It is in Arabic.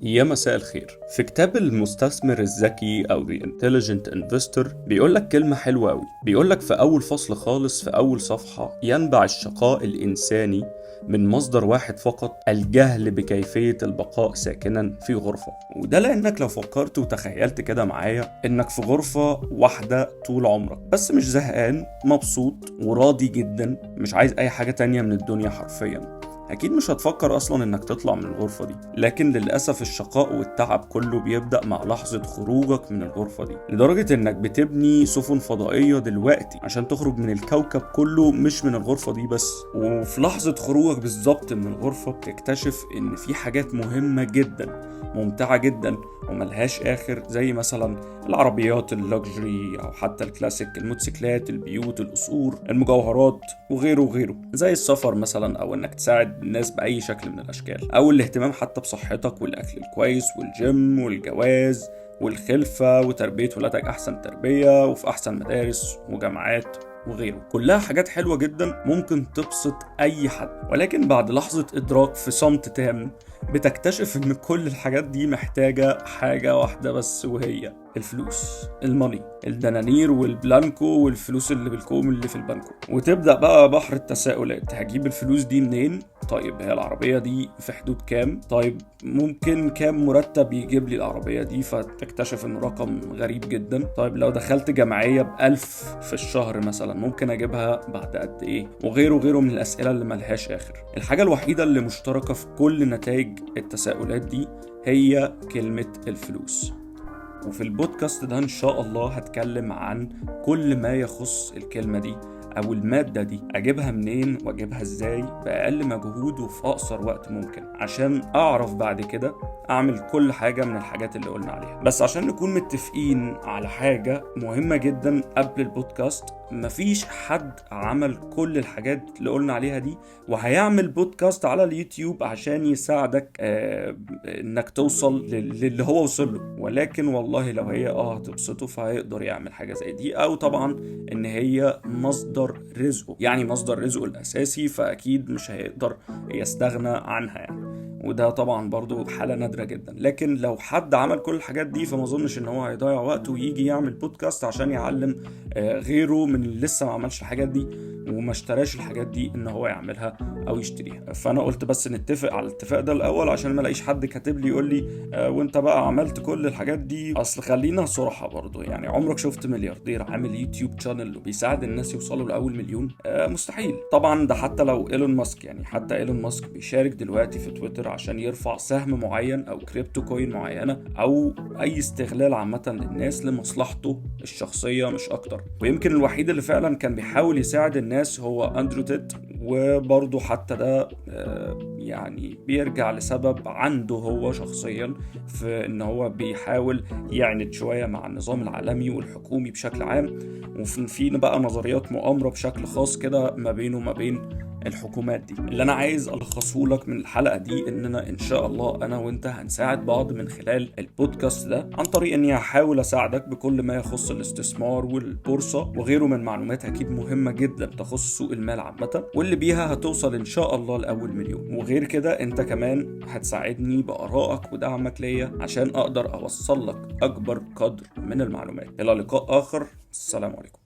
يا مساء الخير. في كتاب المستثمر الذكي أو The Intelligent Investor بيقولك كلمة حلوة أوي. بيقولك في أول فصل خالص في أول صفحة: ينبع الشقاء الإنساني من مصدر واحد فقط، الجهل بكيفية البقاء ساكنا في غرفة. وده لأنك لو فكرت وتخيلت كده معايا إنك في غرفة واحدة طول عمرك، بس مش زهقان، مبسوط وراضي جدا، مش عايز أي حاجة تانية من الدنيا حرفيا، أكيد مش هتفكر أصلا إنك تطلع من الغرفة دي. لكن للأسف الشقاء والتعب كله بيبدأ مع لحظة خروجك من الغرفة دي، لدرجة إنك بتبني سفن فضائية دلوقتي عشان تخرج من الكوكب كله، مش من الغرفة دي بس. وفي لحظة خروجك بالظبط من الغرفة بتكتشف إن في حاجات مهمة جدا، ممتعة جدا وملهاش آخر، زي مثلا العربيات اللوكجري أو حتى الكلاسيك، الموتوسيكلات، البيوت، القصور، المجوهرات وغيره وغيره، زي السفر مثلا، أو إنك تساعد الناس بأي شكل من الأشكال، أو الاهتمام حتى بصحتك والأكل الكويس والجيم والجواز والخلفة وتربية ولادك أحسن تربية وفي أحسن مدارس وجامعات وغيره. كلها حاجات حلوة جدا ممكن تبسط أي حد، ولكن بعد لحظة إدراك في صمت تام بتكتشف إن كل الحاجات دي محتاجة حاجة واحدة بس، وهي الفلوس، الماني، الدنانير والبلانكو والفلوس اللي بالكوم اللي في البنكو. وتبدأ بقى بحر التساؤلات: هجيب الفلوس دي منين؟ طيب هي العربية دي في حدود كام؟ طيب ممكن كام مرتب يجيب لي العربية دي؟ فتكتشف انه رقم غريب جدا. طيب لو دخلت جمعية ب1000 في الشهر مثلا، ممكن اجيبها بعد قد ايه؟ وغيره وغيره من الأسئلة اللي ملهاش آخر. الحاجة الوحيدة اللي مشتركة في كل نتائج التساؤلات دي هي كلمة الفلوس. وفي البودكاست ده إن شاء الله هتكلم عن كل ما يخص الكلمة دي أو المادة دي، أجيبها منين وأجيبها إزاي بأقل مجهود وفي أقصر وقت ممكن، عشان أعرف بعد كده أعمل كل حاجة من الحاجات اللي قلنا عليها. بس عشان نكون متفقين على حاجة مهمة جدا قبل البودكاست: مفيش حد عمل كل الحاجات اللي قلنا عليها دي وهيعمل بودكاست على اليوتيوب عشان يساعدك انك توصل للي هو وصل له. ولكن والله لو هي هتبسطه فهيقدر يعمل حاجة زي دي، او طبعا ان هي مصدر رزقه، يعني مصدر رزقه الاساسي، فاكيد مش هيقدر يستغنى عنها يعني. وده طبعا برضو حالة نادرة جدا. لكن لو حد عمل كل الحاجات دي فما اظنش ان هو هيضيع وقته ويجي يعمل بودكاست عشان يعلم غيره من اللي لسه ما عملش الحاجات دي وما اشتراش الحاجات دي ان هو يعملها او يشتريها. فانا قلت بس نتفق على الاتفاق ده الاول عشان ما الاقيش حد كاتب لي يقول لي وانت بقى عملت كل الحاجات دي. اصل خلينا صراحة برضو، يعني عمرك شفت ملياردير عامل يوتيوب شانل وبيساعد الناس يوصلوا لاول مليون؟ مستحيل طبعا. ده حتى لو ايلون ماسك، يعني حتى ايلون ماسك بيشارك دلوقتي في تويتر عشان يرفع سهم معين او كريبتو كوين معينة او اي استغلال عامة للناس لمصلحته الشخصية مش اكتر. ويمكن الوحيد اللي فعلا كان بيحاول يساعد الناس هو اندرو تيت، وبرضه حتى ده يعني بيرجع لسبب عنده هو شخصيا، في ان هو بيحاول يعند شوية مع النظام العالمي والحكومي بشكل عام، وفي بقى نظريات مؤامرة بشكل خاص كده ما بينه وما بين الحكومات دي. اللي انا عايز الخصه لك من الحلقه دي اننا ان شاء الله انا وانت هنساعد بعض من خلال البودكاست ده، عن طريق اني هحاول اساعدك بكل ما يخص الاستثمار والبورصه وغيره من معلومات اكيد مهمه جدا تخص سوق المال عامه، واللي بيها هتوصل ان شاء الله لاول مليون. وغير كده انت كمان هتساعدني بارائك ودعمك ليا عشان اقدر اوصل لك اكبر قدر من المعلومات. الى لقاء اخر، السلام عليكم.